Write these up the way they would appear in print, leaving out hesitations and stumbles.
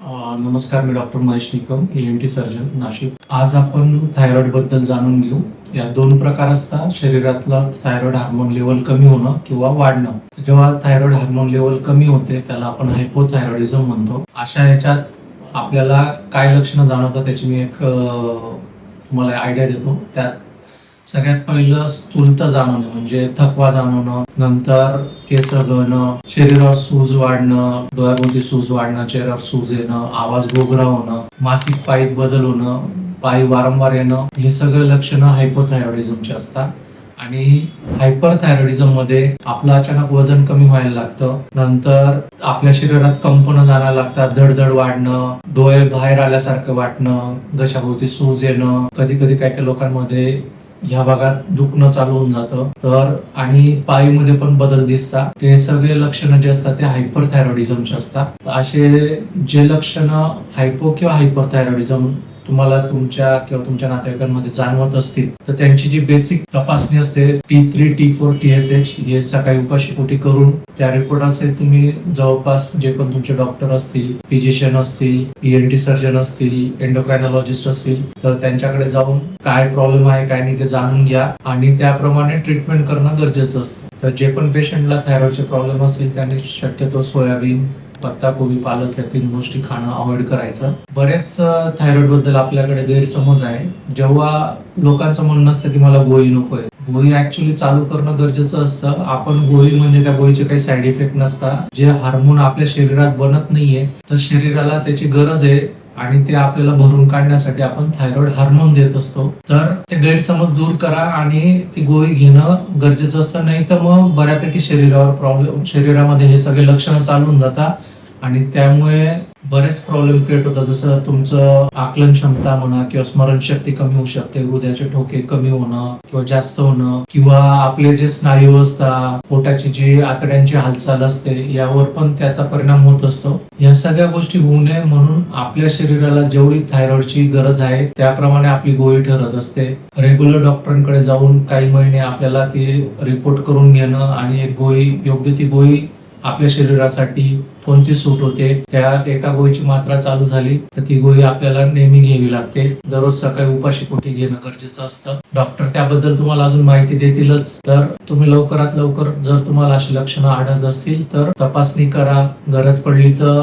नमस्कार, मी doctor Mahesh Nikam, ENT surgeon, Nashik. आज आपण थायरॉइड बद्दल जाणून घेऊ. या दोन प्रकार असतात. शरीरातलं थायरॉइड हार्मोन लेवल कमी होणं किंवा वाढणं. जेव्हा थायरॉइड हार्मोन लेवल कमी होते त्याला आपण हायपोथायरॉइडिझम म्हणतो. अशा ह्याच्यात आपल्याला काय लक्षणं जाणवतात त्याची मी एक तुम्हाला आयडिया देतो. त्यात सगळ्यात पहिलं स्थूलता जाणवणं, म्हणजे थकवा जाणवणं, नंतर केस गळणं, शरीरावर सूज वाढणं, डोळ्याभोवती सूज वाढणं, चेहऱ्यावर सूज येणं, आवाज गोगरा होणं, मासिक पाळीत बदल होणं, पाळी वारंवार येणं, हे सगळे लक्षणं हायपोथायरॉइडिझमचे असतात. आणि हायपरथायरॉइडिझम मध्ये आपलं अचानक वजन कमी व्हायला लागतं, नंतर आपल्या शरीरात कंपनं जाणं लागतात, धडधड वाढणं, डोळे बाहेर आल्यासारखं वाटणं, घशाभोवती सूज येणं, कधी कधी काही लोकांमध्ये ह्या भागात दुखणं चालू होऊन जातं, तर आणि पाळीमध्ये पण बदल दिसतात. हे सगळे लक्षणं जे असतात ते हायपरथायरॉइडिझमचे असतात. तर असे जे लक्षणं हायपो किंवा हायपरथायरॉइडिझम तुम्हाला तुमच्या किंवा तुमच्या नातेवाईकांमध्ये जाणवत असतील तर त्यांची जी बेसिक तपासणी असते T3, T4, TSH हे सकाळी उपाशीपोटी करून त्या रिपोर्ट असेल तुम्ही जवळपास जे पण तुमचे डॉक्टर असतील, फिजिशियन असतील, ENT सर्जन असतील, एंडोक्रायनॉलॉजिस्ट असतील तर त्यांच्याकडे जाऊन काय प्रॉब्लेम आहे काय नाही ते जाणून घ्या आणि त्याप्रमाणे ट्रीटमेंट करणं गरजेचं असतं. तर जे पण पेशंटला थायरॉइडचे प्रॉब्लेम असतील त्यांनी शक्यतो सोयाबीन, पत्ताकोबी, पालक या 3 गोष्टी खाणं अवॉइड करायचं. बरेच थायरॉइड बद्दल आपल्याकडे गैरसमज आहे. जेव्हा लोकांचं म्हणणं असतं की मला गोळी नकोय, गोळी ऍक्च्युली चालू करणं गरजेचं असतं. आपण गोळी म्हणजे त्या गोळीचे काही साईड इफेक्ट नसतात. जे हार्मोन आपल्या शरीरात बनत नाहीये तर शरीराला त्याची गरज आहे आणि ते आपल्याला भरून काढण्यासाठी आपण थायरॉइड हार्मोन देत असतो. तर ते गैरसमज दूर करा आणि ती गोळी घेणं गरजेचं असतं. नाही तर मग बऱ्यापैकी शरीरामध्ये हे सगळे लक्षणं चालून जातात आणि त्यामुळे बरेच प्रॉब्लेम क्रिएट होतात. जसं तुमचं आकलन क्षमता म्हणा किंवा स्मरणशक्ती कमी होऊ शकते, हृदयाचे ठोके कमी होणं किंवा जास्त होणं, किंवा आपले जे स्नायू असतात, पोटाची जी आतड्यांची हालचाल असते यावर पण त्याचा परिणाम होत असतो. या सगळ्या गोष्टी होऊ नये म्हणून आपल्या शरीराला जेवढी थायरॉइडची गरज आहे त्याप्रमाणे आपली गोळी ठरत असते. रेग्युलर डॉक्टरांकडे जाऊन काही महिने आपल्याला ती रिपोर्ट करून घेणं आणि एक गोळी, योग्य ती गोळी आपल्या शरीरासाठी कोणती सूट होते त्या एका गोळीची मात्रा चालू झाली तर ती गोळी आपल्याला नेहमी घ्यावी लागते. दररोज सकाळी उपाशीपोटी घेणं गरजेचं असतं. डॉक्टर त्याबद्दल तुम्हाला अजून माहिती देतीलच. तर तुम्ही लवकरात लवकर जर तुम्हाला अशी लक्षणं आढळत असतील तर तपासणी करा. गरज पडली तर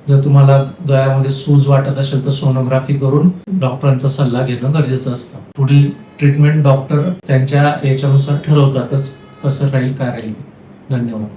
जर तुम्हाला गळ्यामध्ये सूज वाटत असेल तर सोनोग्राफी करून डॉक्टरांचा सल्ला घेणं गरजेचं असतं. पुढील ट्रीटमेंट डॉक्टर त्यांच्या याच्यानुसार ठरवतातच कसं राहील काय राहील. धन्यवाद.